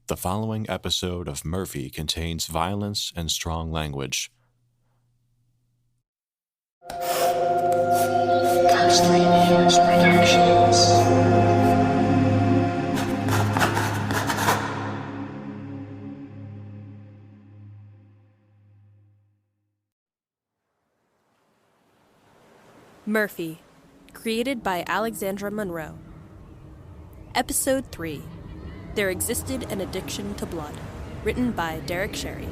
The following episode of Murphy contains violence and strong language. Pàce-Nuñez Productions. Murphy, created by Alexandra Munroe. Episode 3. There Existed an Addiction to Blood, written by Derek Sherry.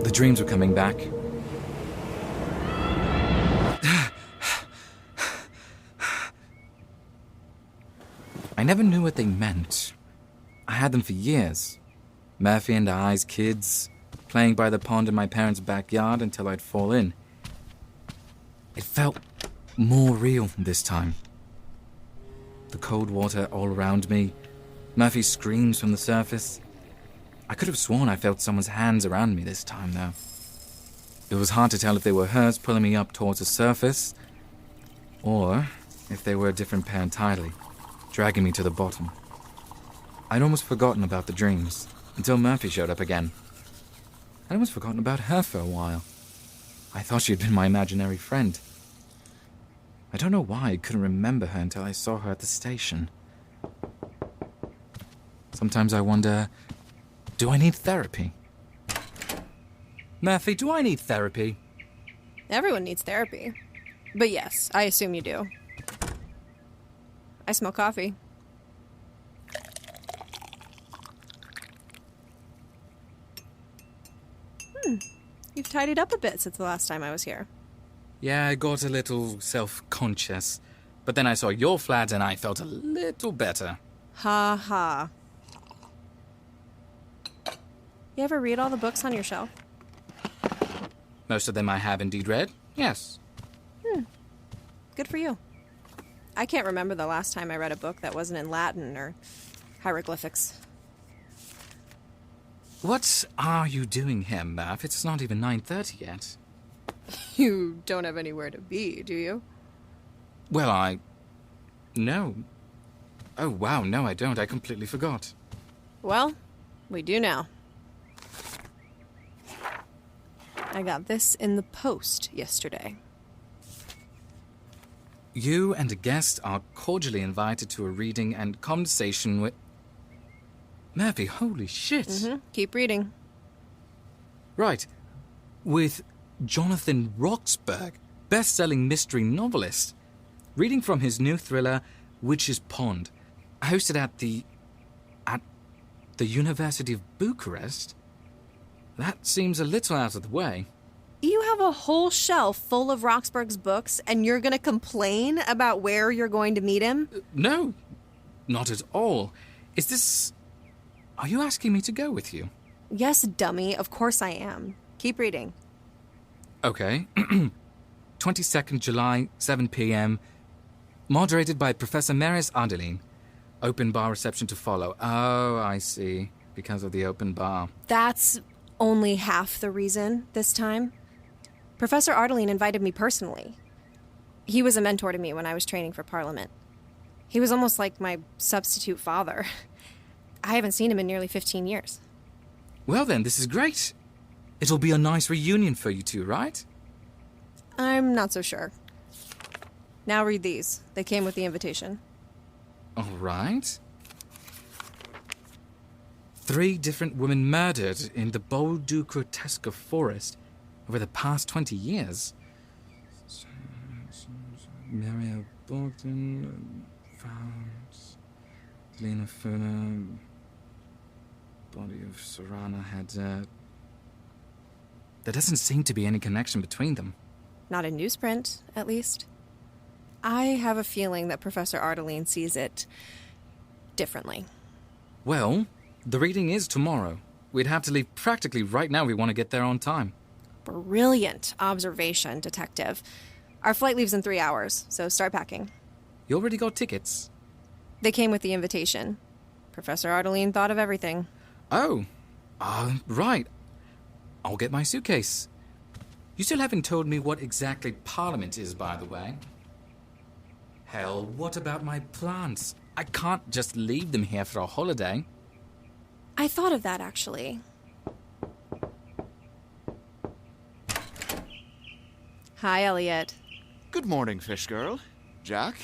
The dreams were coming back. I never knew what they meant. I had them for years. Murphy and I's kids, playing by the pond in my parents' backyard until I'd fall in. It felt more real this time. The cold water all around me, Murphy's screams from the surface. I could have sworn I felt someone's hands around me this time, though. It was hard to tell if they were hers pulling me up towards the surface, or if they were a different pair entirely, dragging me to the bottom. I'd almost forgotten about the dreams, until Murphy showed up again. I'd almost forgotten about her for a while. I thought she had been my imaginary friend. I don't know why I couldn't remember her until I saw her at the station. Sometimes I wonder, do I need therapy? Murphy, do I need therapy? Everyone needs therapy. But yes, I assume you do. I smell coffee. You've tidied up a bit since the last time I was here. Yeah, I got a little self-conscious. But then I saw your flat and I felt a little better. Ha ha. You ever read all the books on your shelf? Most of them I have indeed read, yes. Good for you. I can't remember the last time I read a book that wasn't in Latin or hieroglyphics. What are you doing here, Murph? It's not even 9:30 yet. You don't have anywhere to be, do you? Well, No. Oh, wow, no, I don't. I completely forgot. Well, we do now. I got this in the post yesterday. You and a guest are cordially invited to a reading and conversation with... Murphy, holy shit. Keep reading. Right. With Jonathan Roxburgh, best-selling mystery novelist. Reading from his new thriller, Witch's Pond. Hosted at the University of Bucharest? That seems a little out of the way. You have a whole shelf full of Roxburgh's books, and you're going to complain about where you're going to meet him? No, not at all. Is this... Are you asking me to go with you? Yes, dummy. Of course I am. Keep reading. Okay. 22nd July, 7 p.m. Moderated by Professor Marius Ardelean. Open bar reception to follow. Oh, I see. Because of the open bar. That's only half the reason this time. Professor Ardelean invited me personally. He was a mentor to me when I was training for Parliament. He was almost like my substitute father. I haven't seen him in nearly 15 years. Well then, this is great. It'll be a nice reunion for you two, right? I'm not so sure. Now read these. They came with the invitation. All right. 3 different women murdered in the Bouldu-Grotesque forest over the past 20 years. Maria Bogdan found Lena Funa, body of Sorana had... There doesn't seem to be any connection between them. Not in newsprint, at least. I have a feeling that Professor Ardelean sees it differently. Well, the reading is tomorrow. We'd have to leave practically right now if we want to get there on time. Brilliant observation, Detective. Our flight leaves in 3 hours, so start packing. You already got tickets? They came with the invitation. Professor Ardelean thought of everything. Oh, right. I'll get my suitcase. You still haven't told me what exactly Parliament is, by the way. Hell, what about my plants? I can't just leave them here for a holiday. I thought of that, actually. Hi, Elliot. Good morning, fish girl. Jack,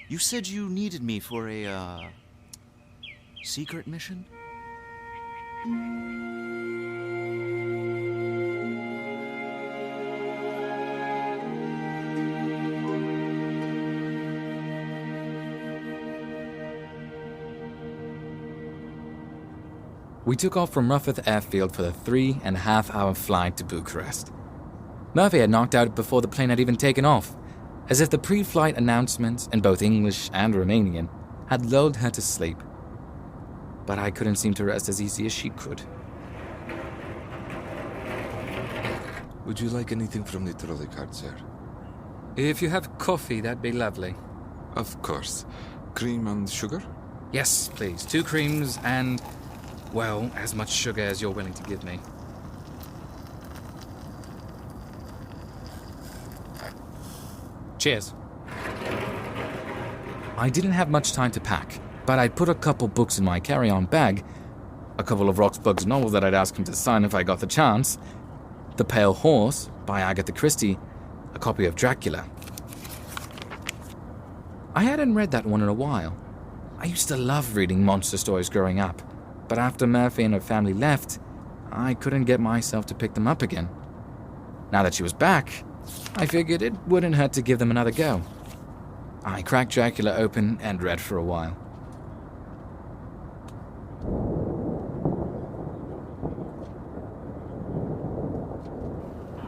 you said you needed me for a, secret mission? We took off from Rougheth Airfield for the 3.5-hour flight to Bucharest. Murphy had knocked out before the plane had even taken off, as if the pre-flight announcements in both English and Romanian had lulled her to sleep. But I couldn't seem to rest as easy as she could. Would you like anything from the trolley cart, sir? If you have coffee, that'd be lovely. Of course. Cream and sugar? Yes, please. 2 creams and, well, as much sugar as you're willing to give me. Cheers. I didn't have much time to pack, but I'd put a couple books in my carry-on bag, a couple of Roxburgh's novels that I'd ask him to sign if I got the chance, The Pale Horse by Agatha Christie, a copy of Dracula. I hadn't read that one in a while. I used to love reading monster stories growing up, but after Murphy and her family left, I couldn't get myself to pick them up again. Now that she was back, I figured it wouldn't hurt to give them another go. I cracked Dracula open and read for a while.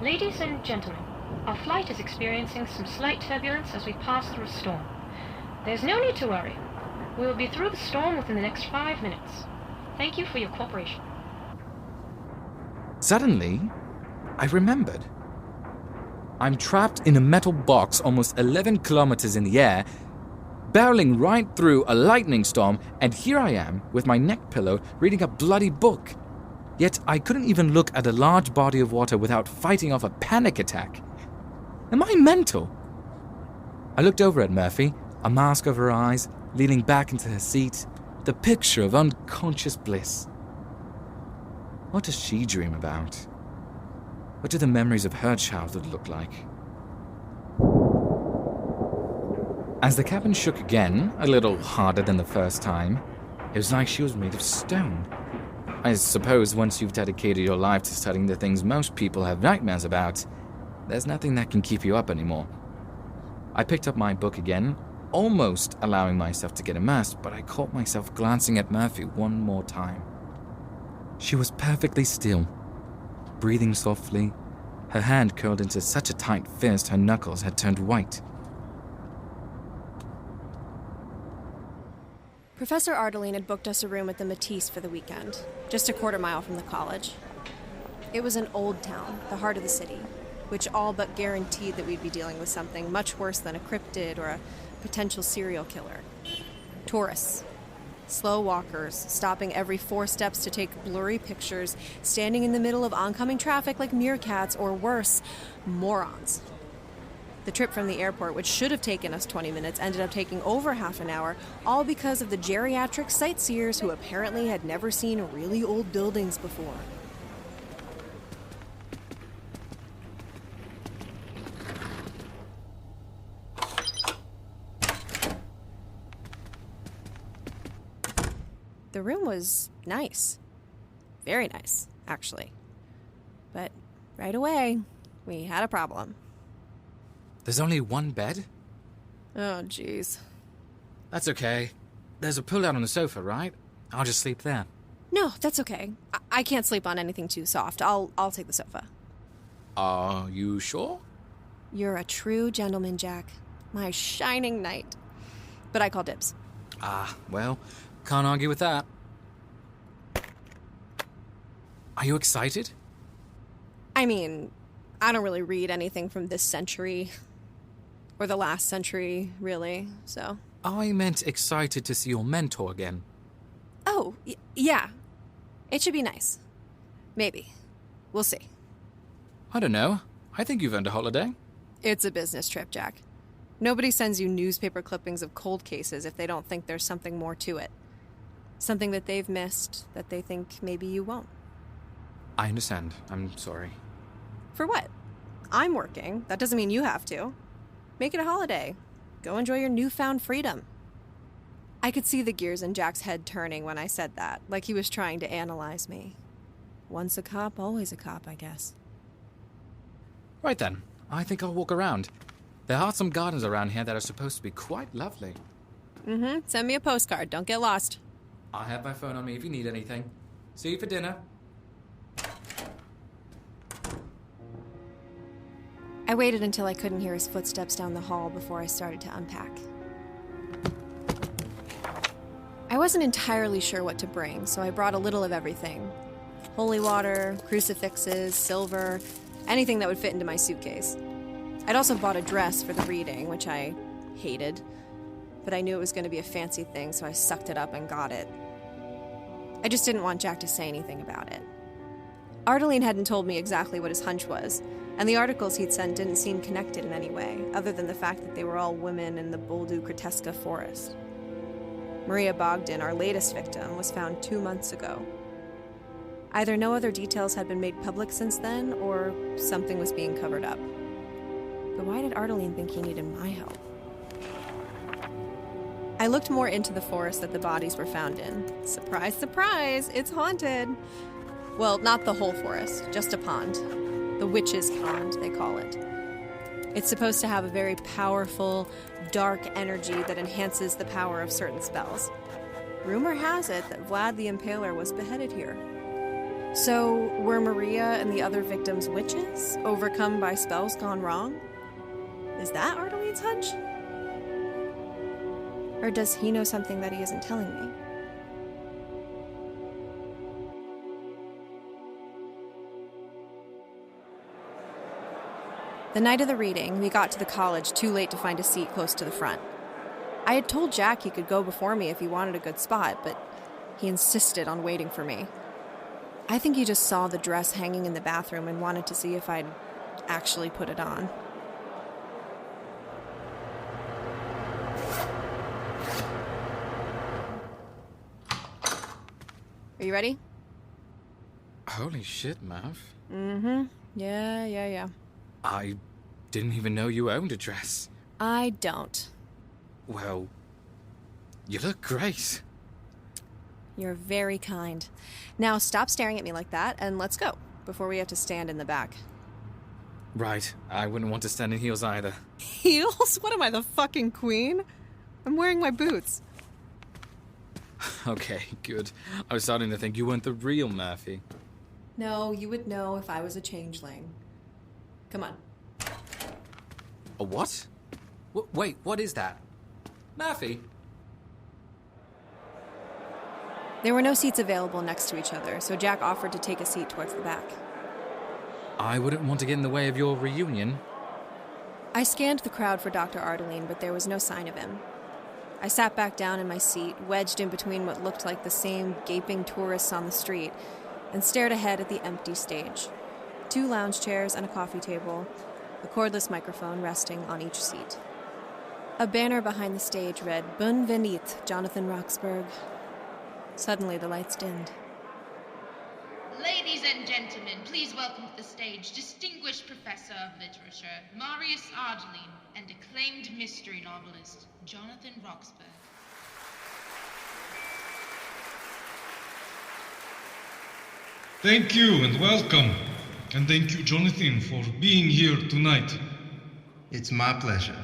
Ladies and gentlemen, our flight is experiencing some slight turbulence as we pass through a storm. There's no need to worry. We will be through the storm within the next 5 minutes. Thank you for your cooperation. Suddenly, I remembered. I'm trapped in a metal box almost 11 kilometers in the air, barreling right through a lightning storm, and here I am with my neck pillow reading a bloody book. Yet I couldn't even look at a large body of water without fighting off a panic attack. Am I mental? I looked over at Murphy, a mask over her eyes, leaning back into her seat, the picture of unconscious bliss. What does she dream about? What do the memories of her childhood look like? As the cabin shook again, a little harder than the first time, it was like she was made of stone. I suppose once you've dedicated your life to studying the things most people have nightmares about, there's nothing that can keep you up anymore. I picked up my book again, almost allowing myself to get immersed, but I caught myself glancing at Murphy one more time. She was perfectly still, breathing softly, her hand curled into such a tight fist her knuckles had turned white. Professor Ardelean had booked us a room at the Matisse for the weekend, just a quarter mile from the college. It was an old town, the heart of the city, which all but guaranteed that we'd be dealing with something much worse than a cryptid or a potential serial killer. Tourists, slow walkers, stopping every 4 steps to take blurry pictures, standing in the middle of oncoming traffic like meerkats, or worse, morons. The trip from the airport, which should have taken us 20 minutes, ended up taking over half an hour, all because of the geriatric sightseers who apparently had never seen really old buildings before. The room was nice. Very nice, actually. But right away, we had a problem. There's only one bed? Oh, jeez. That's okay. There's a pull-out on the sofa, right? I'll just sleep there. No, that's okay. I can't sleep on anything too soft. I'll take the sofa. Are you sure? You're a true gentleman, Jack. My shining knight. But I call dibs. Ah, well, can't argue with that. Are you excited? I mean, I don't really read anything from this century. Or the last century, really, so... I meant excited to see your mentor again. Oh, yeah. It should be nice. Maybe. We'll see. I don't know. I think you've earned a holiday. It's a business trip, Jack. Nobody sends you newspaper clippings of cold cases if they don't think there's something more to it. Something that they've missed that they think maybe you won't. I understand. I'm sorry. For what? I'm working. That doesn't mean you have to. Make it a holiday. Go enjoy your newfound freedom. I could see the gears in Jack's head turning when I said that, like he was trying to analyze me. Once a cop, always a cop, I guess. Right then. I think I'll walk around. There are some gardens around here that are supposed to be quite lovely. Mm-hmm. Send me a postcard. Don't get lost. I have my phone on me if you need anything. See you for dinner. I waited until I couldn't hear his footsteps down the hall before I started to unpack. I wasn't entirely sure what to bring, so I brought a little of everything. Holy water, crucifixes, silver, anything that would fit into my suitcase. I'd also bought a dress for the reading, which I hated, but I knew it was going to be a fancy thing, so I sucked it up and got it. I just didn't want Jack to say anything about it. Ardelean hadn't told me exactly what his hunch was, and the articles he'd sent didn't seem connected in any way, other than the fact that they were all women in the Boldu-Kreteska forest. Maria Bogdan, our latest victim, was found 2 months ago. Either no other details had been made public since then, or something was being covered up. But why did Ardelean think he needed my help? I looked more into the forest that the bodies were found in. Surprise, surprise, it's haunted. Well, not the whole forest, just a pond. The Witch's Pond, they call it. It's supposed to have a very powerful, dark energy that enhances the power of certain spells. Rumor has it that Vlad the Impaler was beheaded here. So, were Maria and the other victims witches, overcome by spells gone wrong? Is that Ardelean's hunch? Or does he know something that he isn't telling me? The night of the reading, we got to the college too late to find a seat close to the front. I had told Jack he could go before me if he wanted a good spot, but he insisted on waiting for me. I think he just saw the dress hanging in the bathroom and wanted to see if I'd actually put it on. Are you ready? Holy shit, Mav. Mm-hmm. Yeah. I didn't even know you owned a dress. I don't. Well, you look great. You're very kind. Now stop staring at me like that and let's go, before we have to stand in the back. Right, I wouldn't want to stand in heels either. Heels? What am I, the fucking queen? I'm wearing my boots. Okay, good. I was starting to think you weren't the real Murphy. No, you would know if I was a changeling. Come on. A what? Wait, what is that? Murphy? There were no seats available next to each other, so Jack offered to take a seat towards the back. I wouldn't want to get in the way of your reunion. I scanned the crowd for Dr. Ardelean, but there was no sign of him. I sat back down in my seat, wedged in between what looked like the same gaping tourists on the street, and stared ahead at the empty stage. 2 lounge chairs and a coffee table, a cordless microphone resting on each seat. A banner behind the stage read, "Bonne venite, Jonathan Roxburgh." Suddenly, the lights dimmed. Ladies and gentlemen, please welcome to the stage distinguished professor of literature, Marius Ardelean, and acclaimed mystery novelist, Jonathan Roxburgh. Thank you and welcome. And thank you, Jonathan, for being here tonight. It's my pleasure.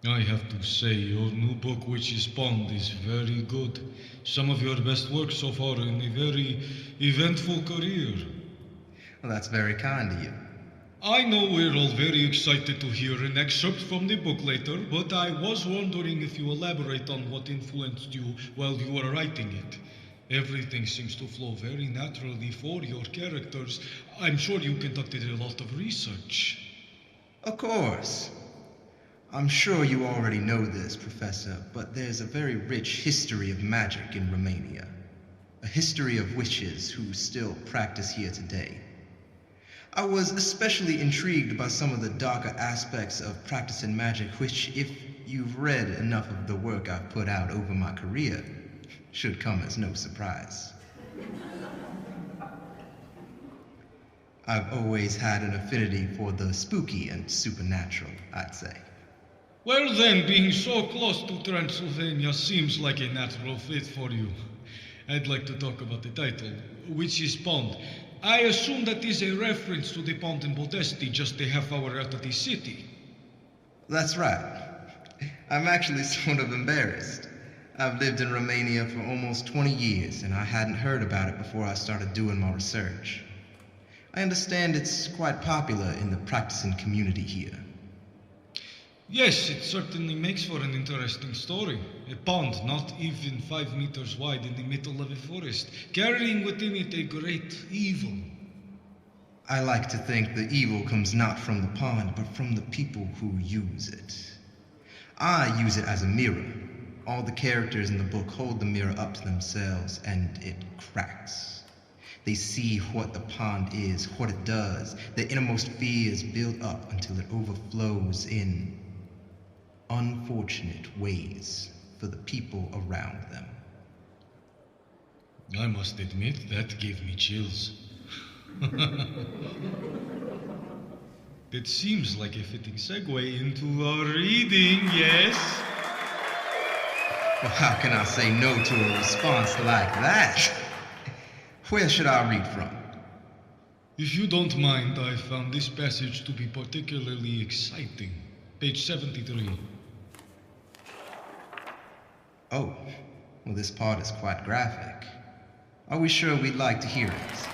I have to say, your new book, Witch's Pond, is very good. Some of your best work so far in a very eventful career. Well, that's very kind of you. I know we're all very excited to hear an excerpt from the book later, but I was wondering if you elaborate on what influenced you while you were writing it. Everything seems to flow very naturally for your characters. I'm sure you conducted a lot of research. Of course. I'm sure you already know this, Professor, but there's a very rich history of magic in Romania. A history of witches who still practice here today. I was especially intrigued by some of the darker aspects of practicing magic, which, if you've read enough of the work I've put out over my career, should come as no surprise. I've always had an affinity for the spooky and supernatural, I'd say. Well then, being so close to Transylvania seems like a natural fit for you. I'd like to talk about the title, Witch's Pond. I assume that is a reference to the pond in Bodesti, just a half hour out of the city. That's right. I'm actually sort of embarrassed. I've lived in Romania for almost 20 years, and I hadn't heard about it before I started doing my research. I understand it's quite popular in the practicing community here. Yes, it certainly makes for an interesting story. A pond not even 5 meters wide in the middle of a forest, carrying within it a great evil. I like to think the evil comes not from the pond, but from the people who use it. I use it as a mirror. All the characters in the book hold the mirror up to themselves, and it cracks. They see what the pond is, what it does. Their innermost fears build up until it overflows in unfortunate ways for the people around them. I must admit, that gave me chills. That seems like a fitting segue into our reading, yes? Well, how can I say no to a response like that? Where should I read from? If you don't mind, I found this passage to be particularly exciting. Page 73. Oh, well, this part is quite graphic. Are we sure we'd like to hear it?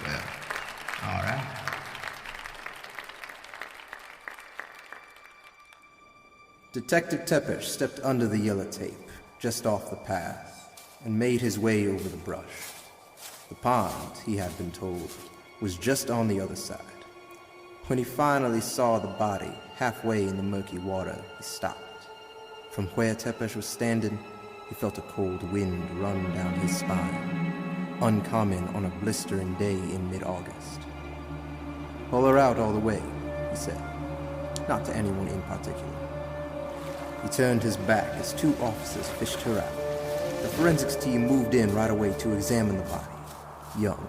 Well, all right. Detective Tepesh stepped under the yellow tape, just off the path, and made his way over the brush. The pond, he had been told, was just on the other side. When he finally saw the body halfway in the murky water, he stopped. From where Tepesh was standing, he felt a cold wind run down his spine, uncommon on a blistering day in mid-August. "Pull her out all the way," he said, not to anyone in particular. He turned his back as 2 officers fished her out. The forensics team moved in right away to examine the body. Young,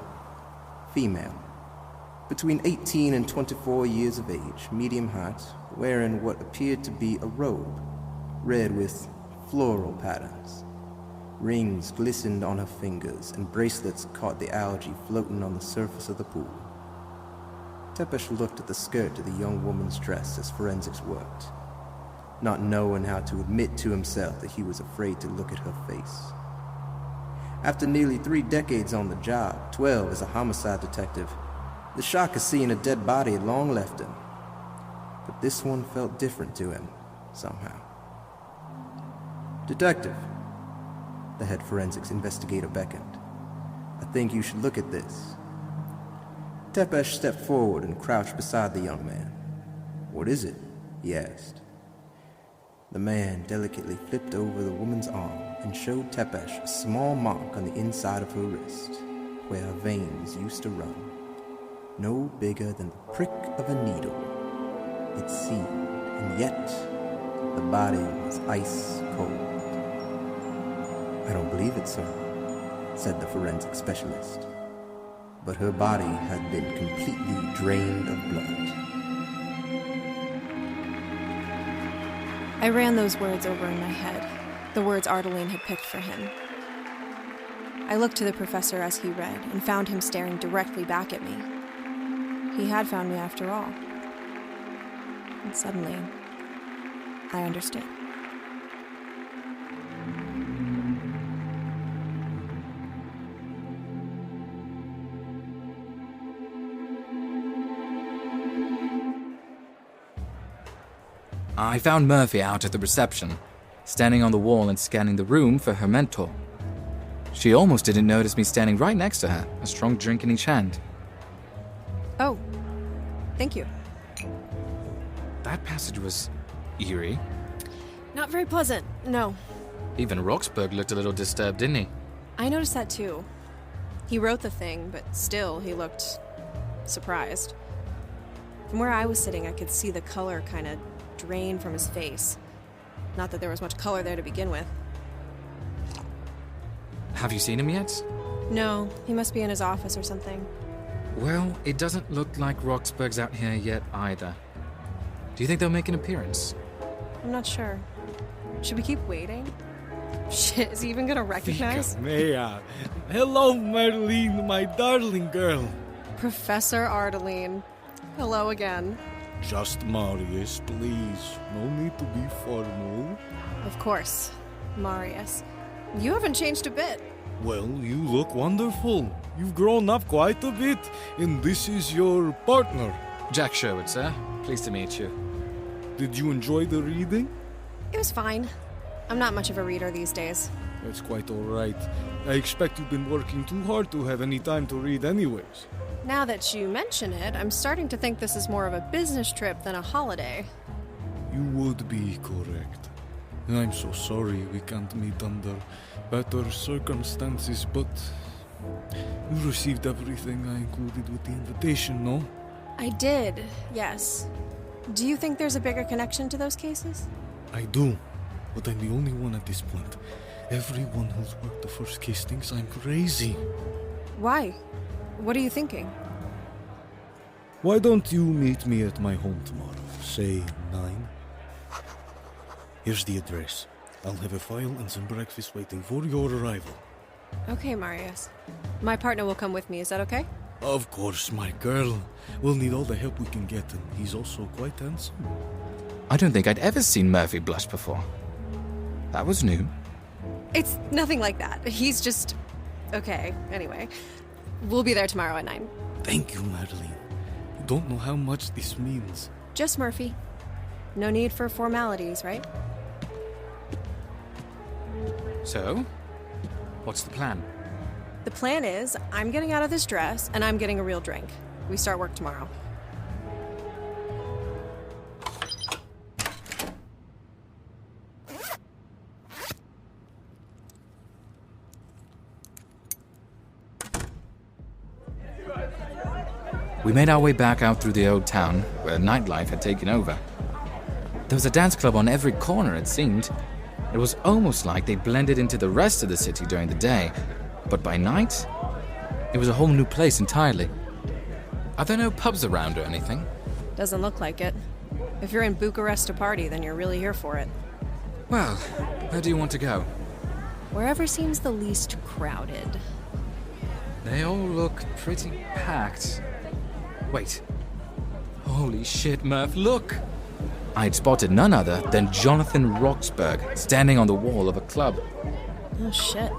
female, between 18 and 24 years of age, medium height, wearing what appeared to be a robe, red with floral patterns. Rings glistened on her fingers, and bracelets caught the algae floating on the surface of the pool. Tepesh looked at the skirt of the young woman's dress as forensics worked, not knowing how to admit to himself that he was afraid to look at her face. After nearly 3 decades on the job, 12 as a homicide detective, the shock of seeing a dead body had long left him. But this one felt different to him, somehow. "Detective," the head forensics investigator beckoned. "I think you should look at this." Tepesh stepped forward and crouched beside the young man. "What is it?" he asked. The man delicately flipped over the woman's arm and showed Tepesh a small mark on the inside of her wrist, where her veins used to run. No bigger than the prick of a needle. It seemed, and yet the body was ice cold. "I don't believe it, sir," said the forensic specialist. But her body had been completely drained of blood. I ran those words over in my head, the words Ardelean had picked for him. I looked to the professor as he read and found him staring directly back at me. He had found me after all. And suddenly, I understood. I found Murphy out at the reception. standing on the wall and scanning the room for her mentor. She almost didn't notice me standing right next to her, a strong drink in each hand. Oh, thank you. That passage was eerie. Not very pleasant, no. Even Roxburgh looked a little disturbed, didn't he? I noticed that too. He wrote the thing, but still he looked surprised. From where I was sitting, I could see the color kind of drain from his face. Not that there was much color there to begin with. Have you seen him yet? No, he must be in his office or something. Well, it doesn't look like Roxburgh's out here yet either. Do you think they'll make an appearance? I'm not sure. Should we keep waiting? Shit, is he even gonna recognize? Mea. Hello, Merlyn, my darling girl. Professor Ardelean. Hello again. Just Marius, please. No need to be formal. Of course, Marius. You haven't changed a bit. Well, you look wonderful. You've grown up quite a bit, and this is your partner. Jack Sherwood, sir. Pleased to meet you. Did you enjoy the reading? It was fine. I'm not much of a reader these days. That's quite all right. I expect you've been working too hard to have any time to read anyways. Now that you mention it, I'm starting to think this is more of a business trip than a holiday. You would be correct. I'm so sorry we can't meet under better circumstances, but you received everything I included with the invitation, no? I did, yes. Do you think there's a bigger connection to those cases? I do, but I'm the only one at this point. Everyone who's worked the first case thinks I'm crazy. Why? What are you thinking? Why don't you meet me at my home tomorrow, say 9? Here's the address. I'll have a file and some breakfast waiting for your arrival. Okay, Marius. My partner will come with me, is that okay? Of course, my girl. We'll need all the help we can get, and he's also quite handsome. I don't think I'd ever seen Murphy blush before. That was new. It's nothing like that. He's just... okay, anyway. We'll be there tomorrow at 9. Thank you, Merlyn. You don't know how much this means. Just Murphy. No need for formalities, right? So, what's the plan? The plan is, I'm getting out of this dress, and I'm getting a real drink. We start work tomorrow. We made our way back out through the old town, where nightlife had taken over. There was a dance club on every corner, it seemed. It was almost like they blended into the rest of the city during the day, but by night, it was a whole new place entirely. Are there no pubs around or anything? Doesn't look like it. If you're in Bucharest to party, then you're really here for it. Well, where do you want to go? Wherever seems the least crowded. They all look pretty packed. Wait. Holy shit, Murph, look! I'd spotted none other than Jonathan Roxburgh standing on the wall of a club. Oh, shit.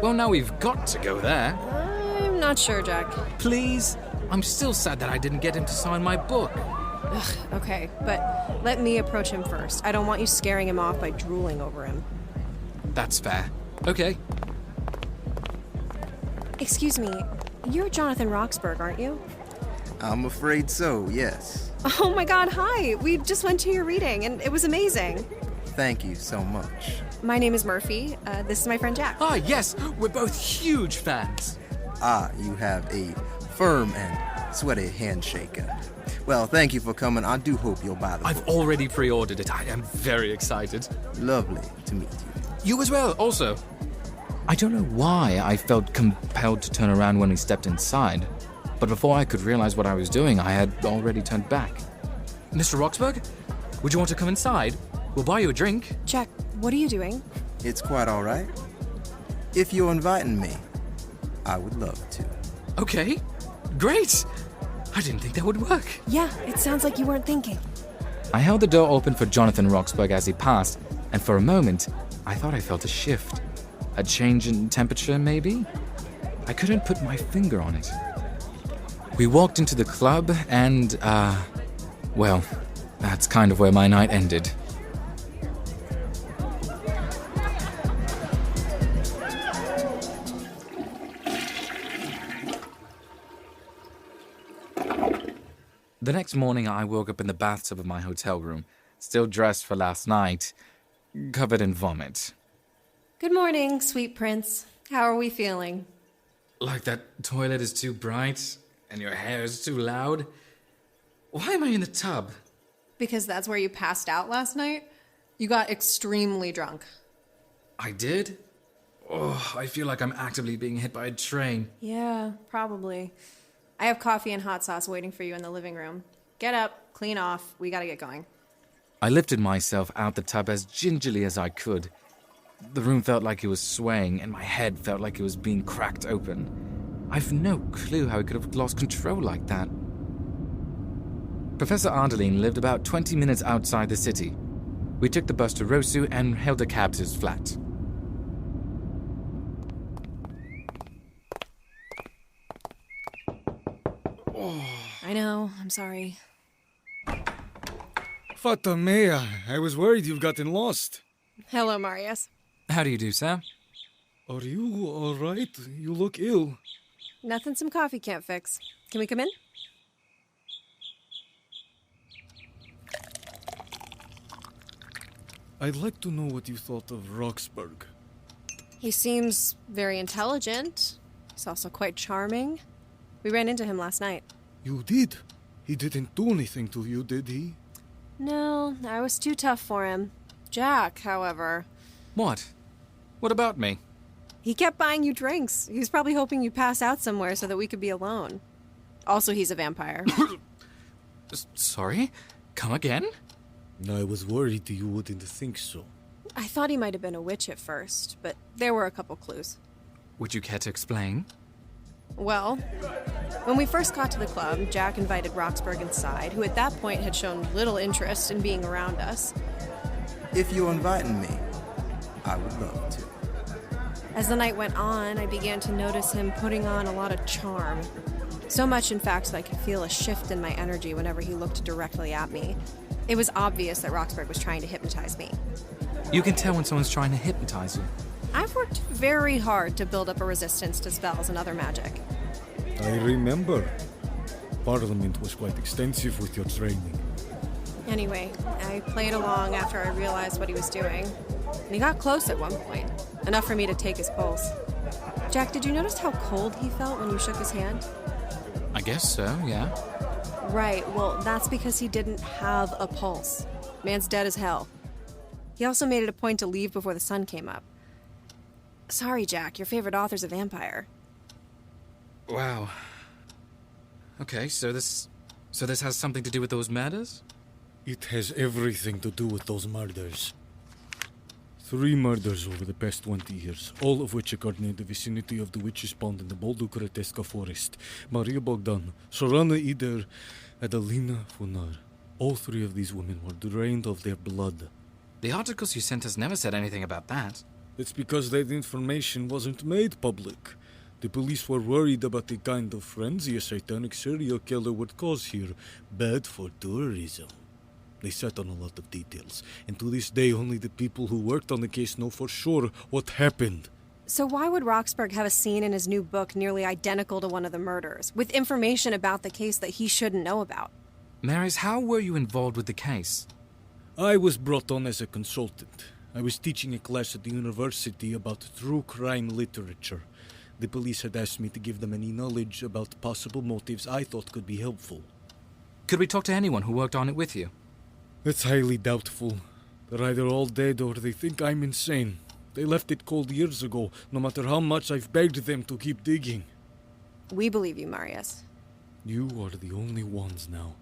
Well, now we've got to go there. I'm not sure, Jack. Please? I'm still sad that I didn't get him to sign my book. Ugh, okay, but let me approach him first. I don't want you scaring him off by drooling over him. That's fair. Okay. Excuse me, you're Jonathan Roxburgh, aren't you? I'm afraid so, yes. Oh my god, hi! We just went to your reading, and it was amazing. Thank you so much. My name is Murphy. This is my friend Jack. Ah, yes! We're both huge fans! You have a firm and sweaty handshake. Well, thank you for coming. I do hope you'll buy the I've book. already pre-ordered it. I am very excited. Lovely to meet you. You as well, also. I don't know why I felt compelled to turn around when we stepped inside, but before I could realize what I was doing, I had already turned back. Mr. Roxburgh, would you want to come inside? We'll buy you a drink. Jack, what are you doing? It's quite all right. If you're inviting me, I would love to. Okay, great. I didn't think that would work. Yeah, it sounds like you weren't thinking. I held the door open for Jonathan Roxburgh as he passed, and for a moment, I thought I felt a shift. A change in temperature, maybe? I couldn't put my finger on it. We walked into the club and, well, that's kind of where my night ended. The next morning, I woke up in the bathtub of my hotel room, still dressed for last night, covered in vomit. Good morning, sweet prince. How are we feeling? Like that toilet is too bright, and your hair is too loud. Why am I in the tub? Because that's where you passed out last night? You got extremely drunk. I did? Oh, I feel like I'm actively being hit by a train. Yeah, probably. I have coffee and hot sauce waiting for you in the living room. Get up, clean off, we gotta get going. I lifted myself out the tub as gingerly as I could. The room felt like it was swaying, and my head felt like it was being cracked open. I've no clue how I could have lost control like that. Professor Ardelean lived about 20 minutes outside the city. We took the bus to Rosu and hailed a cab to his flat. I know, I'm sorry. Fata mea, I was worried you've gotten lost. Hello, Marius. How do you do, sir? Are you all right? You look ill. Nothing some coffee can't fix. Can we come in? I'd like to know what you thought of Roxburgh. He seems very intelligent. He's also quite charming. We ran into him last night. You did? He didn't do anything to you, did he? No, I was too tough for him. Jack, however... What? What about me? He kept buying you drinks. He was probably hoping you'd pass out somewhere so that we could be alone. Also, he's a vampire. Sorry? Come again? I was worried you wouldn't think so. I thought he might have been a witch at first, but there were a couple clues. Would you care to explain? Well, when we first got to the club, Jack invited Roxburgh inside, who at that point had shown little interest in being around us. If you're inviting me, I would love to. As the night went on, I began to notice him putting on a lot of charm. So much, in fact, that I could feel a shift in my energy whenever he looked directly at me. It was obvious that Roxburgh was trying to hypnotize me. You can tell when someone's trying to hypnotize you. I've worked very hard to build up a resistance to spells and other magic. I remember. Parliament was quite extensive with your training. Anyway, I played along after I realized what he was doing. And he got close at one point, enough for me to take his pulse. Jack, did you notice how cold he felt when you shook his hand? I guess so, yeah. Right, well, that's because he didn't have a pulse. Man's dead as hell. He also made it a point to leave before the sun came up. Sorry, Jack, your favorite author's a vampire. Wow. Okay, so this has something to do with those murders? It has everything to do with those murders. 3 murders over the past 20 years, all of which occurred near the vicinity of the Witch's Pond in the Bolducretesca forest. Maria Bogdan, Sorana Ider, Adelina Funar. All 3 of these women were drained of their blood. The articles you sent us never said anything about that. It's because that information wasn't made public. The police were worried about the kind of frenzy a satanic serial killer would cause here. Bad for tourism. They sat on a lot of details, and to this day only the people who worked on the case know for sure what happened. So why would Roxburgh have a scene in his new book nearly identical to one of the murders, with information about the case that he shouldn't know about? Marius, how were you involved with the case? I was brought on as a consultant. I was teaching a class at the university about true crime literature. The police had asked me to give them any knowledge about possible motives I thought could be helpful. Could we talk to anyone who worked on it with you? It's highly doubtful. They're either all dead or they think I'm insane. They left it cold years ago, no matter how much I've begged them to keep digging. We believe you, Marius. You are the only ones now.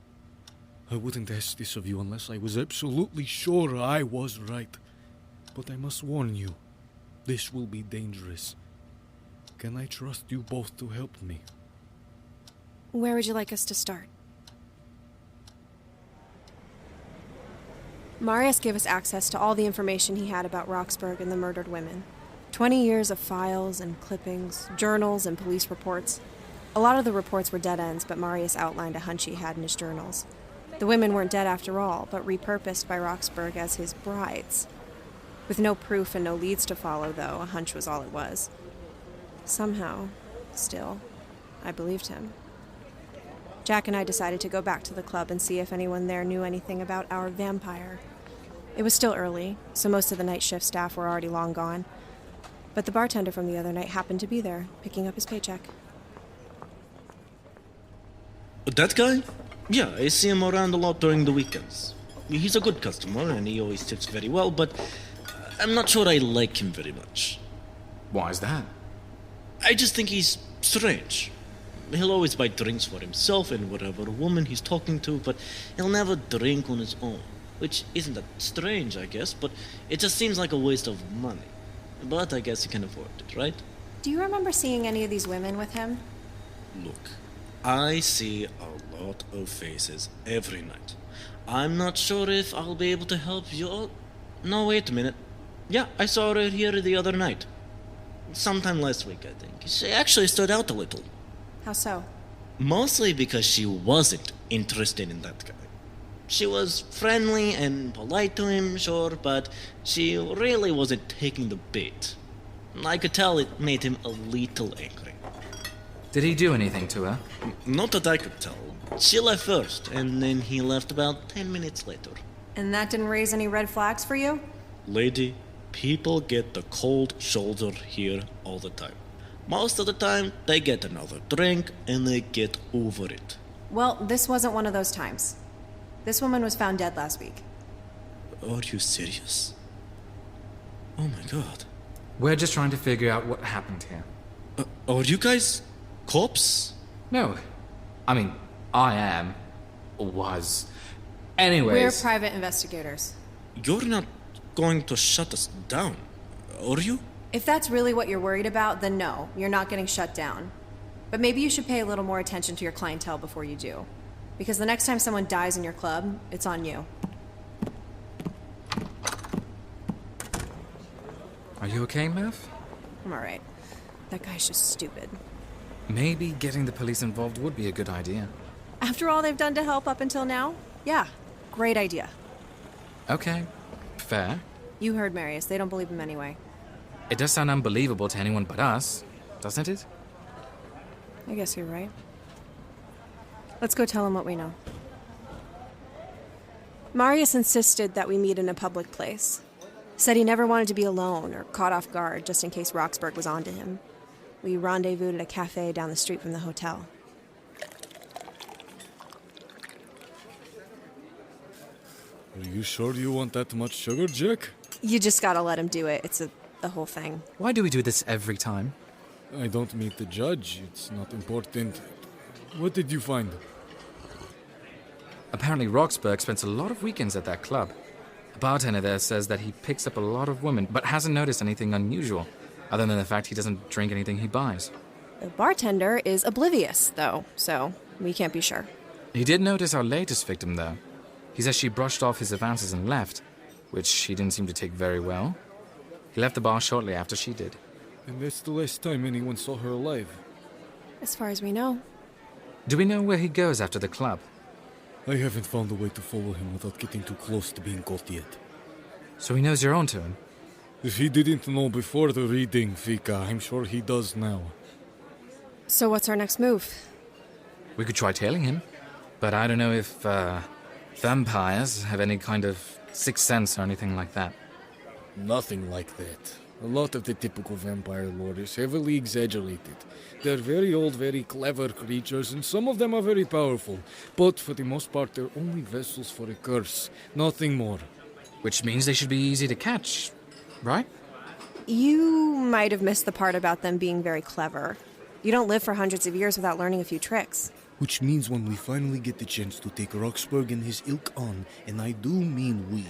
I wouldn't ask this of you unless I was absolutely sure I was right. But I must warn you, this will be dangerous. Can I trust you both to help me? Where would you like us to start? Marius gave us access to all the information he had about Roxburgh and the murdered women. 20 years of files and clippings, journals and police reports. A lot of the reports were dead ends, but Marius outlined a hunch he had in his journals. The women weren't dead after all, but repurposed by Roxburgh as his brides. With no proof and no leads to follow, though, a hunch was all it was. Somehow, still, I believed him. Jack and I decided to go back to the club and see if anyone there knew anything about our vampire. It was still early, so most of the night shift staff were already long gone. But the bartender from the other night happened to be there, picking up his paycheck. That guy? Yeah, I see him around a lot during the weekends. He's a good customer, and he always tips very well, but I'm not sure I like him very much. Why is that? I just think he's strange. He'll always buy drinks for himself and whatever woman he's talking to, but he'll never drink on his own. Which isn't that strange, I guess, but it just seems like a waste of money. But I guess he can afford it, right? Do you remember seeing any of these women with him? Look, I see a lot of faces every night. I'm not sure if I'll be able to help you all. No, wait a minute. Yeah, I saw her here the other night. Sometime last week, I think. She actually stood out a little. How so? Mostly because she wasn't interested in that guy. She was friendly and polite to him, sure, but she really wasn't taking the bait. I could tell it made him a little angry. Did he do anything to her? Not that I could tell. She left first, and then he left about 10 minutes later. And that didn't raise any red flags for you? Lady, people get the cold shoulder here all the time. Most of the time, they get another drink, and they get over it. Well, this wasn't one of those times. This woman was found dead last week. Are you serious? Oh my god. We're just trying to figure out what happened here. Are you guys cops? No. I mean, I am. Or was. Anyways. We're private investigators. You're not going to shut us down, are you? If that's really what you're worried about, then no, you're not getting shut down. But maybe you should pay a little more attention to your clientele before you do. Because the next time someone dies in your club, it's on you. Are you okay, Murph? I'm alright. That guy's just stupid. Maybe getting the police involved would be a good idea. After all they've done to help up until now? Yeah, great idea. Okay, fair. You heard Marius. They don't believe him anyway. It does sound unbelievable to anyone but us, doesn't it? I guess you're right. Let's go tell him what we know. Marius insisted that we meet in a public place. Said he never wanted to be alone or caught off guard just in case Roxburgh was onto him. We rendezvoused at a cafe down the street from the hotel. Are you sure you want that much sugar, Jack? You just gotta let him do it. It's the whole thing. Why do we do this every time? I don't meet the judge. It's not important. What did you find? Apparently Roxburgh spends a lot of weekends at that club. The bartender there says that he picks up a lot of women, but hasn't noticed anything unusual, other than the fact he doesn't drink anything he buys. The bartender is oblivious, though, so we can't be sure. He did notice our latest victim, though. He says she brushed off his advances and left, which he didn't seem to take very well. He left the bar shortly after she did. And that's the last time anyone saw her alive. As far as we know. Do we know where he goes after the club? I haven't found a way to follow him without getting too close to being caught yet. So he knows you're onto him? If he didn't know before the reading, Fika, I'm sure he does now. So what's our next move? We could try tailing him, but I don't know if, vampires have any kind of sixth sense or anything like that. Nothing like that. A lot of the typical vampire lore is heavily exaggerated. They're very old, very clever creatures, and some of them are very powerful. But for the most part, they're only vessels for a curse. Nothing more. Which means they should be easy to catch, right? You might have missed the part about them being very clever. You don't live for hundreds of years without learning a few tricks. Which means when we finally get the chance to take Roxburgh and his ilk on, and I do mean we,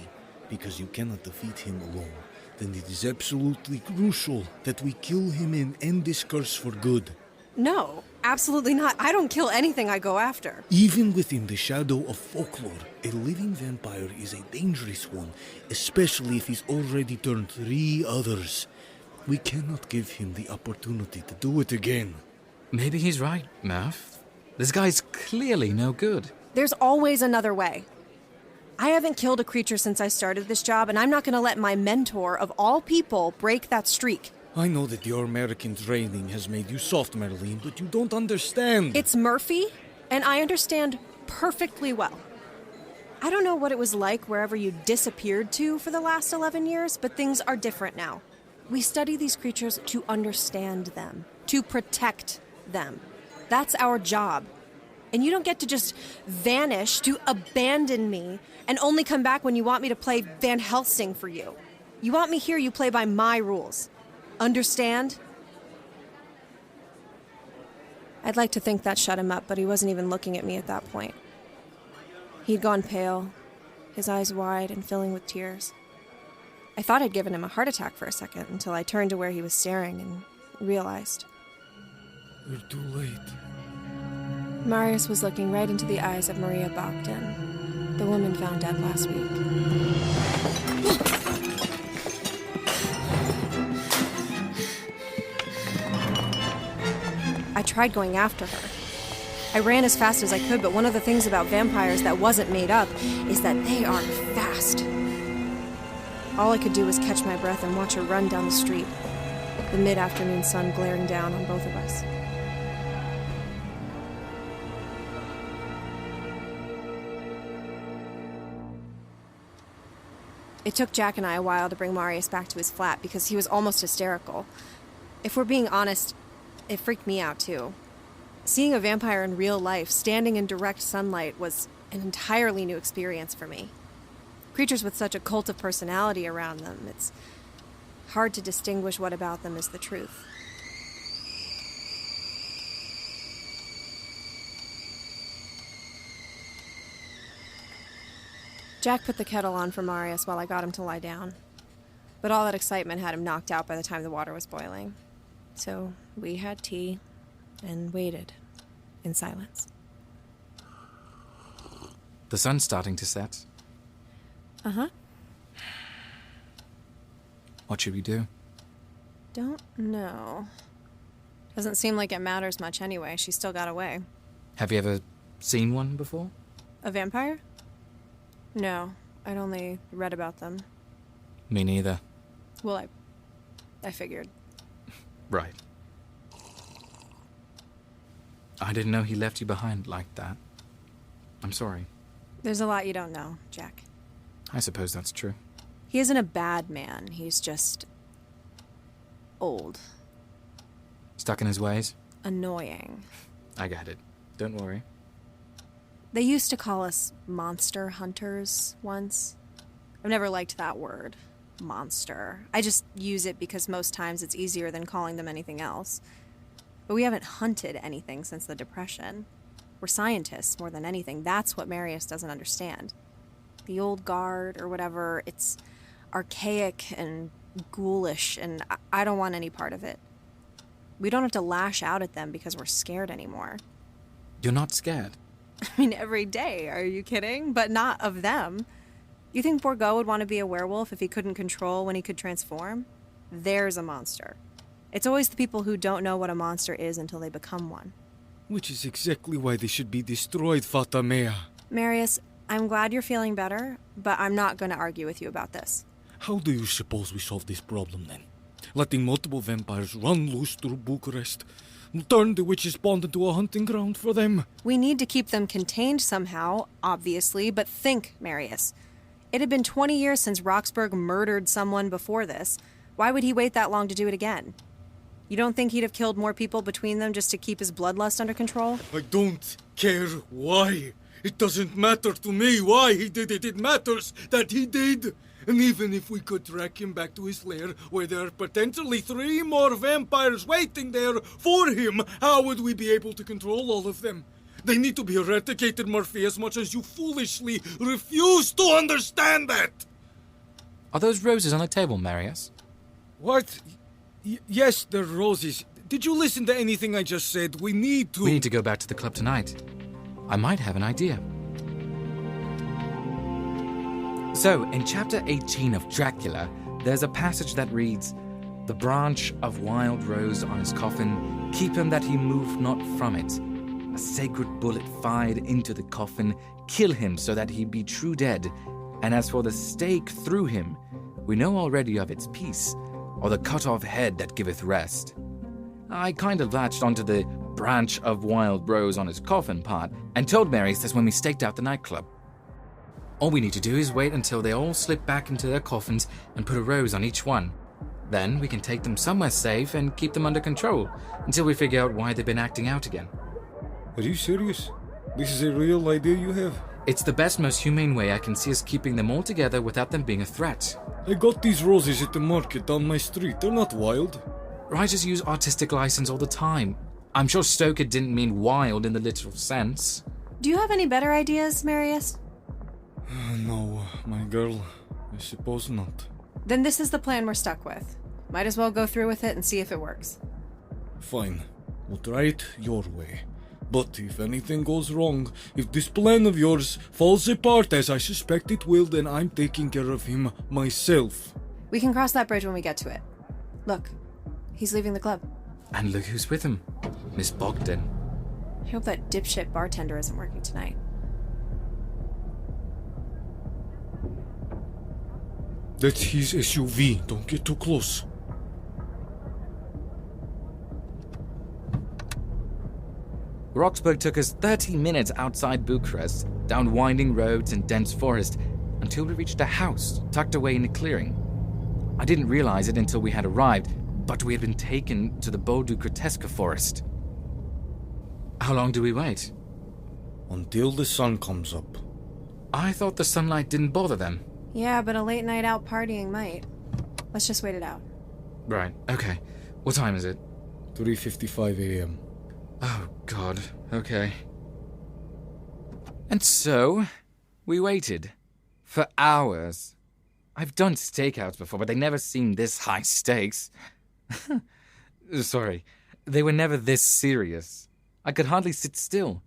because you cannot defeat him alone, then it is absolutely crucial that we kill him and end this curse for good. No, absolutely not. I don't kill anything I go after. Even within the shadow of folklore, a living vampire is a dangerous one, especially if he's already turned 3 others. We cannot give him the opportunity to do it again. Maybe he's right, Murph. This guy's clearly no good. There's always another way. I haven't killed a creature since I started this job, and I'm not going to let my mentor, of all people, break that streak. I know that your American training has made you soft, Merlyn, but you don't understand. It's Murphy, And I understand perfectly well. I don't know what it was like wherever you disappeared to for the last 11 years, but things are different now. We study these creatures to understand them, to protect them. That's our job. And you don't get to just vanish, to abandon me, and only come back when you want me to play Van Helsing for you. You want me here, you play by my rules. Understand? I'd like to think that shut him up, but he wasn't even looking at me at that point. He'd gone pale, his eyes wide and filling with tears. I thought I'd given him a heart attack for a second until I turned to where he was staring and realized. We're too late. Marius was looking right into the eyes of Maria Bogdan, the woman found dead last week. I tried going after her. I ran as fast as I could, but one of the things about vampires that wasn't made up is that they are fast. All I could do was catch my breath and watch her run down the street, the mid-afternoon sun glaring down on both of us. It took Jack and I a while to bring Marius back to his flat because he was almost hysterical. If we're being honest, it freaked me out too. Seeing a vampire in real life, standing in direct sunlight, was an entirely new experience for me. Creatures with such a cult of personality around them, it's hard to distinguish what about them is the truth. Jack put the kettle on for Marius while I got him to lie down. But all that excitement had him knocked out by the time the water was boiling. So we had tea and waited in silence. The sun's starting to set. Uh-huh. What should we do? Don't know. Doesn't seem like it matters much anyway. She still got away. Have you ever seen one before? A vampire? No, I'd only read about them. Me neither. Well, I figured. Right. I didn't know he left you behind like that. I'm sorry. There's a lot you don't know, Jack. I suppose that's true. He isn't a bad man. He's just old. Stuck in his ways? Annoying. I got it. Don't worry. They used to call us monster hunters once. I've never liked that word, monster. I just use it because most times it's easier than calling them anything else. But we haven't hunted anything since the Depression. We're scientists more than anything. That's what Marius doesn't understand. The old guard or whatever, it's archaic and ghoulish, and I don't want any part of it. We don't have to lash out at them because we're scared anymore. You're not scared? I mean, every day, are you kidding? But not of them. You think Bourgeau would want to be a werewolf if he couldn't control when he could transform? There's a monster. It's always the people who don't know what a monster is until they become one. Which is exactly why they should be destroyed, Fata Mea. Marius, I'm glad you're feeling better, but I'm not going to argue with you about this. How do you suppose we solve this problem, then? Letting multiple vampires run loose through Bucharest? Turn the witch's pond into a hunting ground for them? We need to keep them contained somehow, obviously, but think, Marius. It had been 20 years since Roxburgh murdered someone before this. Why would he wait that long to do it again? You don't think he'd have killed more people between them just to keep his bloodlust under control? I don't care why. It doesn't matter to me why he did it. It matters that he did. And even if we could track him back to his lair, where there are potentially 3 more vampires waiting there for him, how would we be able to control all of them? They need to be eradicated, Murphy, as much as you foolishly refuse to understand that! Are those roses on the table, Marius? What? Yes, they're roses. Did you listen to anything I just said? We need to go back to the club tonight. I might have an idea. So, in chapter 18 of Dracula, there's a passage that reads, "The branch of wild rose on his coffin, keep him that he move not from it. A sacred bullet fired into the coffin, kill him so that he be true dead. And as for the stake through him, we know already of its peace, or the cut-off head that giveth rest." I kind of latched onto the branch of wild rose on his coffin part and told Marius that's when we staked out the nightclub. All we need to do is wait until they all slip back into their coffins and put a rose on each one. Then we can take them somewhere safe and keep them under control until we figure out why they've been acting out again. Are you serious? This is a real idea you have? It's the best, most humane way I can see us keeping them all together without them being a threat. I got these roses at the market down my street. They're not wild. Writers use artistic license all the time. I'm sure Stoker didn't mean wild in the literal sense. Do you have any better ideas, Marius? No, my girl. I suppose not. Then this is the plan we're stuck with. Might as well go through with it and see if it works. Fine. We'll try it your way. But if anything goes wrong, if this plan of yours falls apart as I suspect it will, then I'm taking care of him myself. We can cross that bridge when we get to it. Look, he's leaving the club. And look who's with him. Miss Bogdan. I hope that dipshit bartender isn't working tonight. That's his SUV. Don't get too close. Roxburgh took us 30 minutes outside Bucharest, down winding roads and dense forest, until we reached a house tucked away in a clearing. I didn't realize it until we had arrived, but we had been taken to the Bodu-Kreteska forest. How long do we wait? Until the sun comes up. I thought the sunlight didn't bother them. Yeah, but a late night out partying might. Let's just wait it out. Right, okay. What time is it? 3:55 a.m. Oh, God. Okay. And so, we waited. For hours. I've done stakeouts before, but they never seemed this high stakes. Sorry. They were never this serious. I could hardly sit still.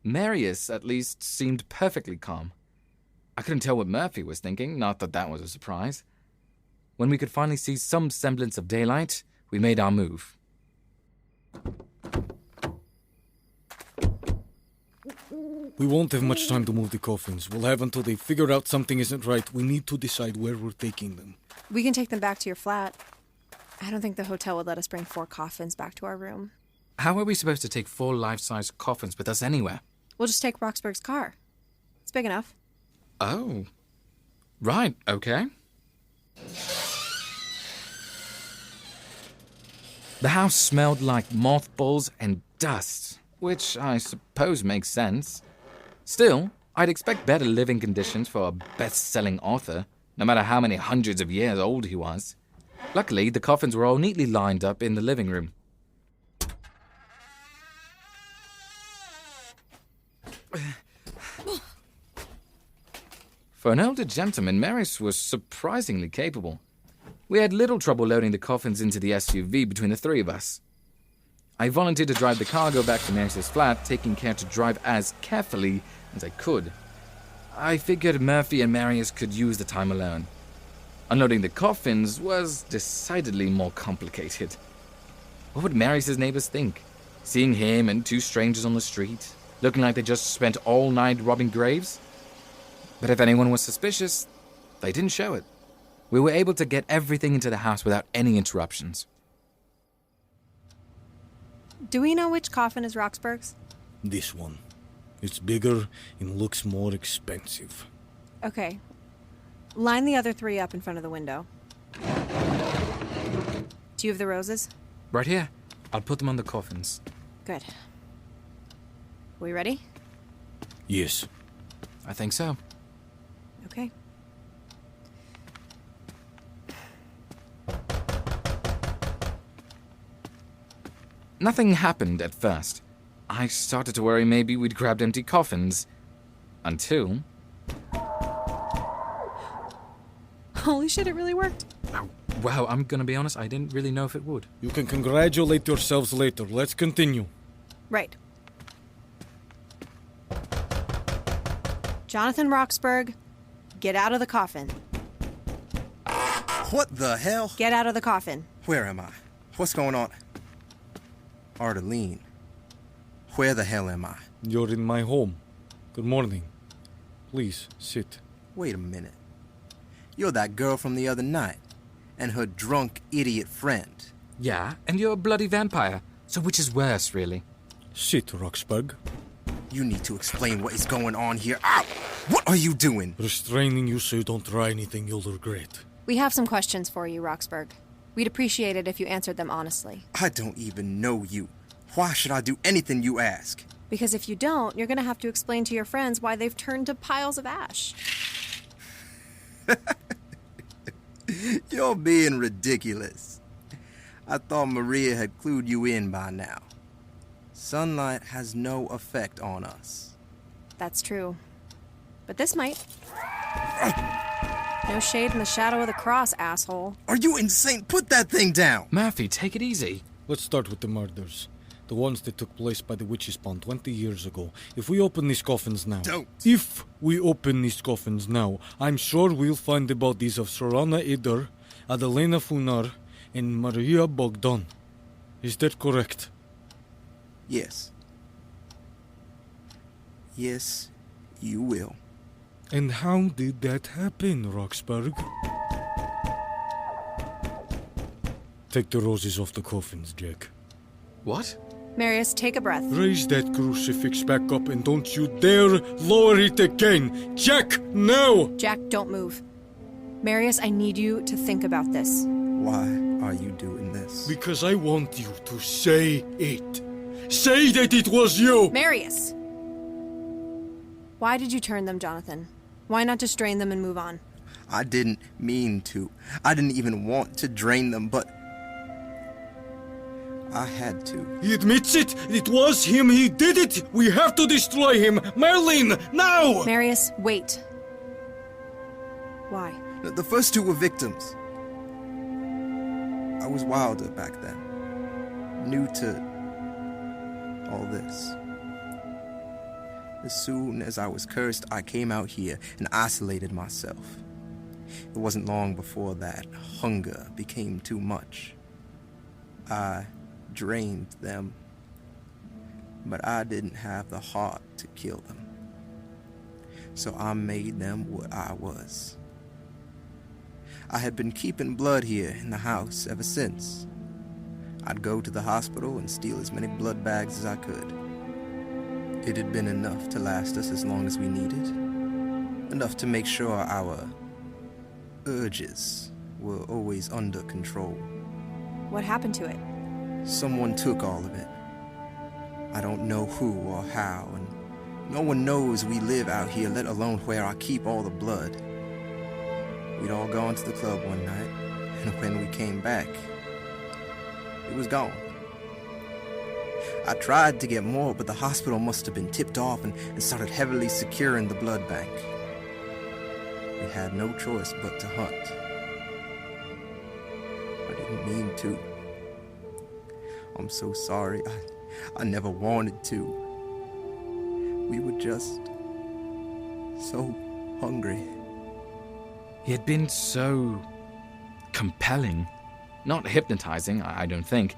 Marius, at least, seemed perfectly calm. I couldn't tell what Murphy was thinking, not that that was a surprise. When we could finally see some semblance of daylight, we made our move. We won't have much time to move the coffins. We'll have until they figure out something isn't right. We need to decide where we're taking them. We can take them back to your flat. I don't think the hotel would let us bring 4 coffins back to our room. How are we supposed to take 4 life-size coffins with us anywhere? We'll just take Roxburgh's car. It's big enough. Oh. Right, okay. The house smelled like mothballs and dust, which I suppose makes sense. Still, I'd expect better living conditions for a best-selling author, no matter how many hundreds of years old he was. Luckily, the coffins were all neatly lined up in the living room. For an older gentleman, Marius was surprisingly capable. We had little trouble loading the coffins into the SUV between the 3 of us. I volunteered to drive the cargo back to Marius's flat, taking care to drive as carefully as I could. I figured Murphy and Marius could use the time alone. Unloading the coffins was decidedly more complicated. What would Marius's neighbors think? Seeing him and 2 strangers on the street, looking like they just spent all night robbing graves? But if anyone was suspicious, they didn't show it. We were able to get everything into the house without any interruptions. Do we know which coffin is Roxburgh's? This one. It's bigger and looks more expensive. Okay. Line the other 3 up in front of the window. Do you have the roses? Right here. I'll put them on the coffins. Good. We ready? Yes. I think so. Okay. Nothing happened at first. I started to worry maybe we'd grabbed empty coffins. Until... Holy shit, it really worked. Oh, wow, I'm gonna be honest, I didn't really know if it would. You can congratulate yourselves later. Let's continue. Right. Jonathan Roxburgh, get out of the coffin. What the hell? Get out of the coffin. Where am I? What's going on? Ardelean. Where the hell am I? You're in my home. Good morning. Please, sit. Wait a minute. You're that girl from the other night, and her drunk idiot friend. Yeah, and you're a bloody vampire. So which is worse, really? Sit, Roxburgh. You need to explain what is going on here. Ow! What are you doing? Restraining you so you don't try anything you'll regret. We have some questions for you, Roxburgh. We'd appreciate it if you answered them honestly. I don't even know you. Why should I do anything you ask? Because if you don't, you're going to have to explain to your friends why they've turned to piles of ash. You're being ridiculous. I thought Maria had clued you in by now. Sunlight has no effect on us. That's true. But this might. No shade in the shadow of the cross, asshole. Are you insane? Put that thing down! Murphy, take it easy. Let's start with the murders. The ones that took place by the witch's pond 20 years ago. If we open these coffins now... Don't! If we open these coffins now, I'm sure we'll find the bodies of Sorana Idar, Adelena Funar, and Maria Bogdan. Is that correct? Yes. Yes, you will. And how did that happen, Roxburgh? Take the roses off the coffins, Jack. What? Marius, take a breath. Raise that crucifix back up and don't you dare lower it again! Jack, now! Jack, don't move. Marius, I need you to think about this. Why are you doing this? Because I want you to say it. Say that it was you! Marius! Why did you turn them, Jonathan? Why not just drain them and move on? I didn't mean to. I didn't even want to drain them, but... I had to. He admits it! It was him! He did it! We have to destroy him! Merlyn, now! Marius, wait. Why? The first two were victims. I was wilder back then. New to all this. As soon as I was cursed, I came out here and isolated myself. It wasn't long before that hunger became too much. I drained them, but I didn't have the heart to kill them. So I made them what I was. I had been keeping blood here in the house ever since. I'd go to the hospital and steal as many blood bags as I could. It had been enough to last us as long as we needed. Enough to make sure our urges were always under control. What happened to it? Someone took all of it. I don't know who or how, and no one knows we live out here, let alone where I keep all the blood. We'd all gone to the club one night, and when we came back, it was gone. I tried to get more, but the hospital must have been tipped off and started heavily securing the blood bank. We had no choice but to hunt. I didn't mean to. I'm so sorry. I never wanted to. We were just so hungry. He had been so compelling. Not hypnotizing, I don't think.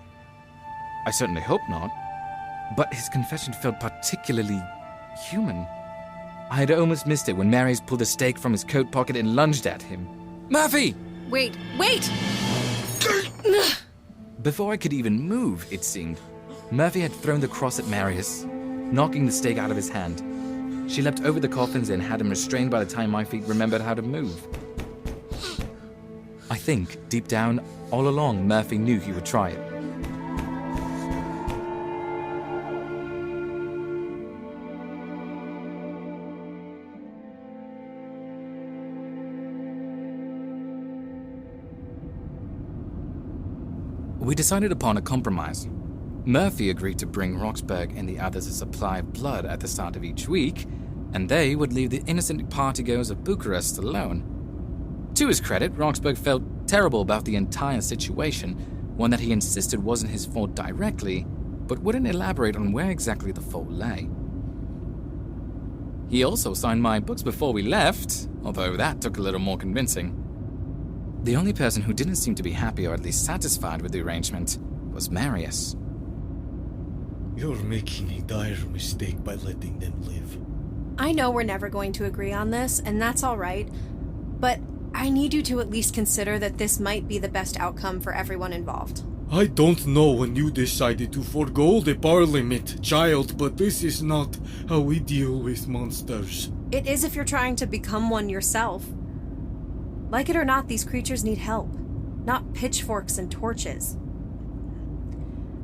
I certainly hope not. But his confession felt particularly human. I had almost missed it when Marius pulled a stake from his coat pocket and lunged at him. Murphy! Wait! Before I could even move, it seemed, Murphy had thrown the cross at Marius, knocking the stake out of his hand. She leapt over the coffins and had him restrained by the time my feet remembered how to move. I think, deep down, all along, Murphy knew he would try it. We decided upon a compromise. Murphy agreed to bring Roxburgh and the others a supply of blood at the start of each week, and they would leave the innocent partygoers of Bucharest alone. To his credit, Roxburgh felt terrible about the entire situation, one that he insisted wasn't his fault directly, but wouldn't elaborate on where exactly the fault lay. He also signed my books before we left, although that took a little more convincing. The only person who didn't seem to be happy or at least satisfied with the arrangement was Marius. You're making a dire mistake by letting them live. I know we're never going to agree on this, and that's all right, but I need you to at least consider that this might be the best outcome for everyone involved. I don't know when you decided to forgo the Parliament, child, but this is not how we deal with monsters. It is if you're trying to become one yourself. Like it or not, these creatures need help, not pitchforks and torches.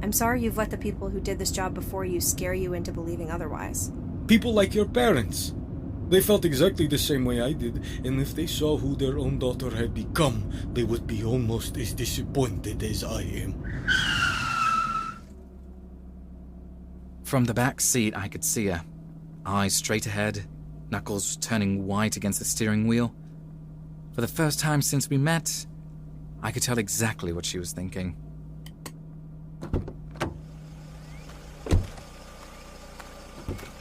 I'm sorry you've let the people who did this job before you scare you into believing otherwise. People like your parents. They felt exactly the same way I did, and if they saw who their own daughter had become, they would be almost as disappointed as I am. From the back seat, I could see her. Eyes straight ahead, knuckles turning white against the steering wheel. For the first time since we met, I could tell exactly what she was thinking.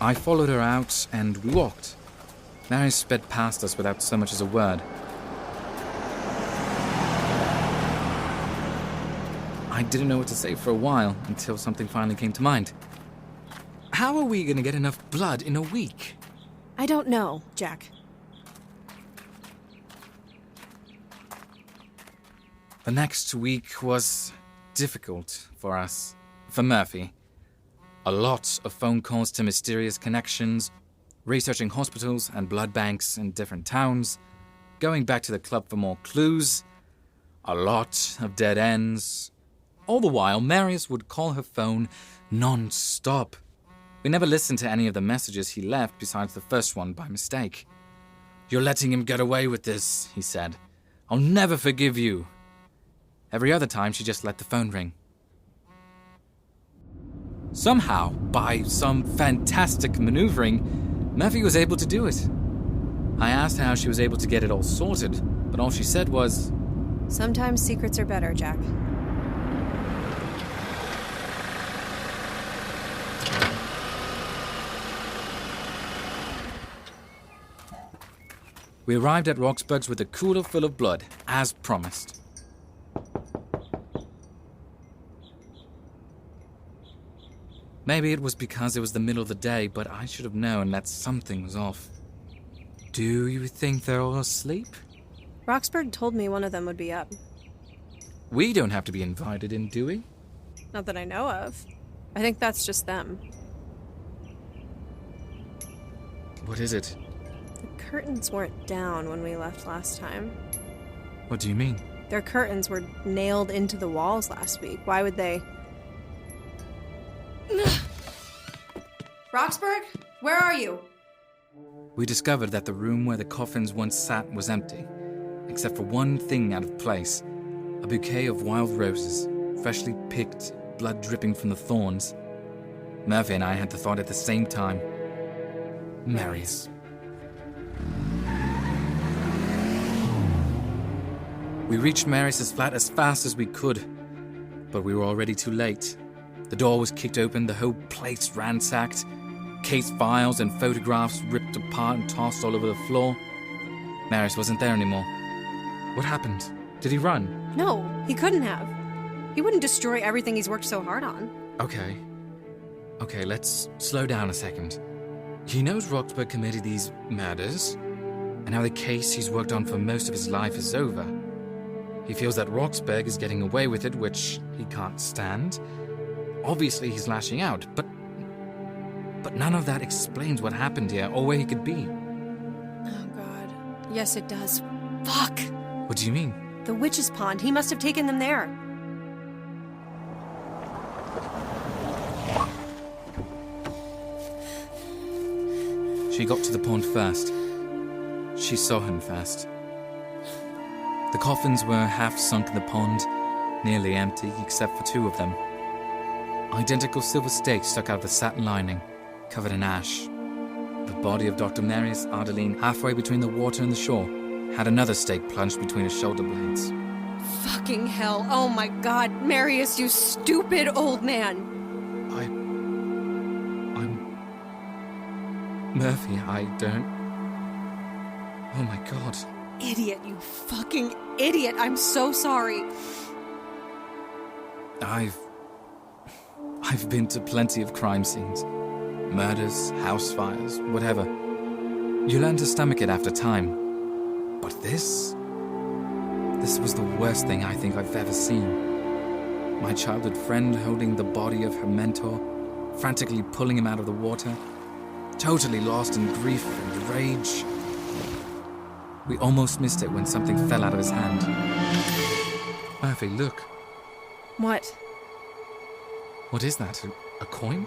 I followed her out, and we walked. Marius sped past us without so much as a word. I didn't know what to say for a while, until something finally came to mind. How are we going to get enough blood in a week? I don't know, Jack. The next week was difficult for us, for Murphy. A lot of phone calls to mysterious connections, researching hospitals and blood banks in different towns, going back to the club for more clues, a lot of dead ends. All the while, Marius would call her phone non-stop. We never listened to any of the messages he left besides the first one by mistake. "You're letting him get away with this," he said. "I'll never forgive you." Every other time, she just let the phone ring. Somehow, by some fantastic maneuvering, Murphy was able to do it. I asked how she was able to get it all sorted, but all she said was, "Sometimes secrets are better, Jack." We arrived at Roxburgh's with a cooler full of blood, as promised. Maybe it was because it was the middle of the day, but I should have known that something was off. Do you think they're all asleep? Roxburgh told me one of them would be up. We don't have to be invited in, do we? Not that I know of. I think that's just them. What is it? The curtains weren't down when we left last time. What do you mean? Their curtains were nailed into the walls last week. Why would they... Roxburgh? Where are you? We discovered that the room where the coffins once sat was empty, except for one thing out of place. A bouquet of wild roses, freshly picked, blood dripping from the thorns. Murphy and I had the thought at the same time. Marius. We reached Marius's flat as fast as we could, but we were already too late. The door was kicked open, the whole place ransacked, case files and photographs ripped apart and tossed all over the floor. Marius wasn't there anymore. What happened? Did he run? No, he couldn't have. He wouldn't destroy everything he's worked so hard on. Okay, let's slow down a second. He knows Roxburgh committed these murders, and now the case he's worked on for most of his life is over. He feels that Roxburgh is getting away with it, which he can't stand. Obviously, he's lashing out, but none of that explains what happened here or where he could be. Oh, God. Yes, it does. Fuck! What do you mean? The witch's pond. He must have taken them there. She got to the pond first. She saw him first. The coffins were half sunk in the pond, nearly empty except for two of them. Identical silver stakes stuck out of the satin lining, covered in ash. The body of Dr. Marius Ardelean, halfway between the water and the shore, had another stake plunged between his shoulder blades. Fucking hell. Oh my God. Marius, you stupid old man. I'm... Murphy, I don't... Oh my God. Idiot, you fucking idiot. I'm so sorry. I've been to plenty of crime scenes. Murders, house fires, whatever. You learn to stomach it after time. But this was the worst thing I think I've ever seen. My childhood friend holding the body of her mentor, frantically pulling him out of the water, totally lost in grief and rage. We almost missed it when something fell out of his hand. Murphy, look. What? What is that? A coin?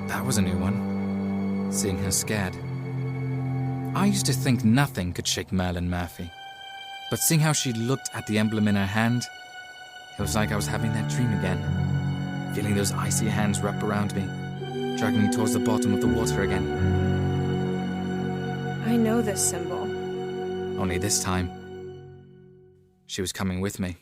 That was a new one. Seeing her scared. I used to think nothing could shake Merlyn Murphy. But seeing how she looked at the emblem in her hand, it was like I was having that dream again. Feeling those icy hands wrap around me, dragging me towards the bottom of the water again. I know this symbol. Only this time, she was coming with me.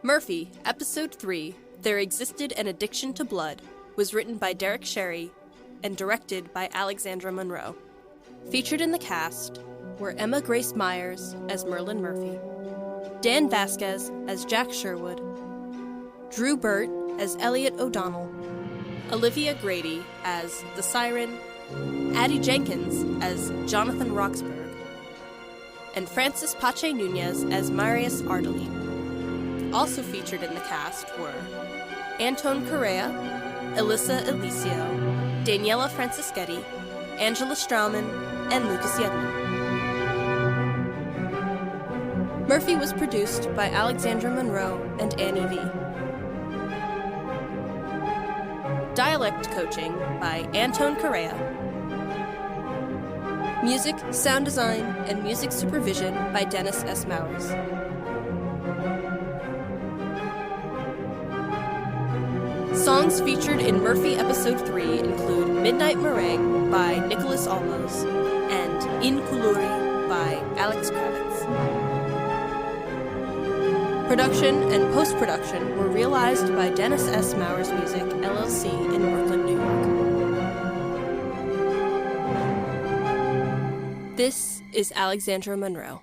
Murphy, Episode 3, There Existed an Addiction to Blood, was written by Derek Sherry and directed by Alexandra Munroe. Featured in the cast were Emma Grace Myers as Merlyn Murphy, Dan Vasquez as Jack Sherwood, Drew Burt as Elliot O'Donnell, Olivia Grady as the Siren, Addy Jenkins as Jonathan Roxburgh, and Francis Pàce-Nuñez as Marius Ardelean. Also featured in the cast were Antone Correia, Elyssa Eliseo, Daniela Franceschetti, Angela Strauman, and Lucas Yudman. Murphy was produced by Alexandra Munroe and Annie V. Dialect coaching by Antone Correia. Music, sound design, and music supervision by Dennis S. Mowers. Songs featured in Murphy Episode 3 include Midnight Meringue by Nicholas Olmos and In Kuluri by Alex Kravitz. Production and post-production were realized by Dennis S. Mowers Music, LLC in Brooklyn, New York. This is Alexandra Munroe.